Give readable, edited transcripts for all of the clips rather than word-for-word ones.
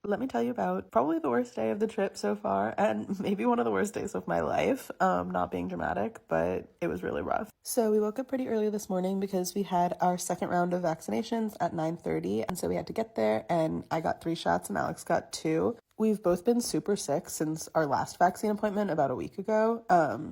Let me tell you about probably the worst day of the trip so far, and maybe one of the worst days of my life. Not being dramatic, but it was really rough. So we woke up pretty early this morning because we had our second round of vaccinations at 9:30, and so we had to get there, and I got 3 shots and Alex got 2. We've both been super sick since our last vaccine appointment about a week ago.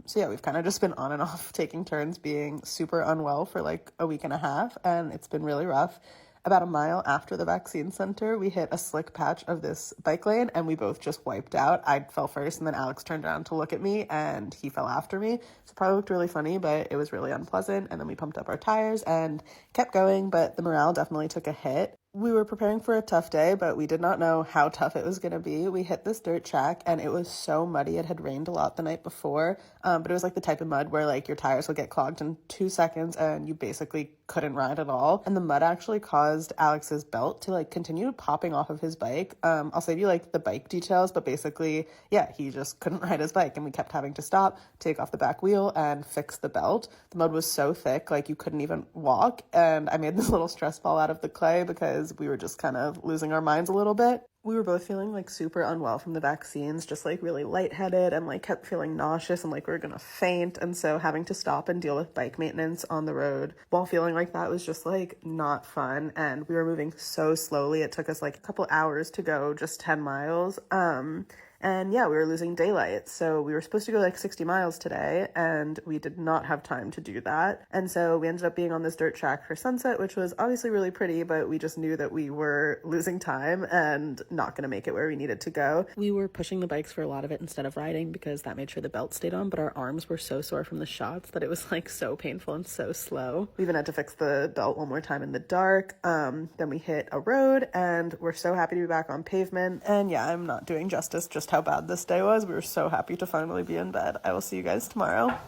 So yeah, we've kind of just been on and off taking turns being super unwell for like a week and a half, and it's been really rough. About a mile after the vaccine center, we hit a slick patch of this bike lane and we both just wiped out. I fell first and then Alex turned around to look at me and he fell after me. So it probably looked really funny, but it was really unpleasant. And then we pumped up our tires and kept going, but the morale definitely took a hit. We were preparing for a tough day, but we did not know how tough it was going to be. We hit this dirt track and it was so muddy. It had rained a lot the night before, but it was like the type of mud where like your tires would get clogged in 2 seconds and you basically couldn't ride at all. And the mud actually caused Alex's belt to like continue popping off of his bike. I'll save you like the bike details, but basically, yeah, he just couldn't ride his bike and we kept having to stop, take off the back wheel and fix the belt. The mud was so thick, like you couldn't even walk. And I made this little stress ball out of the clay because we were just kind of losing our minds a little bit. We were both feeling like super unwell from the vaccines, just like really lightheaded and like kept feeling nauseous and like we were gonna faint. And so having to stop and deal with bike maintenance on the road while feeling like that was just like not fun. And we were moving so slowly. It took us like a couple hours to go just 10 miles. And yeah, we were losing daylight. So we were supposed to go like 60 miles today and we did not have time to do that. And so we ended up being on this dirt track for sunset, which was obviously really pretty, but we just knew that we were losing time and not going to make it where we needed to go. We were pushing the bikes for a lot of it instead of riding because that made sure the belt stayed on, but our arms were so sore from the shots that it was like so painful and so slow. We even had to fix the belt one more time in the dark. Then we hit a road and we're so happy to be back on pavement. And yeah, I'm not doing justice just how bad this day was. We were so happy to finally be in bed. I will see you guys tomorrow.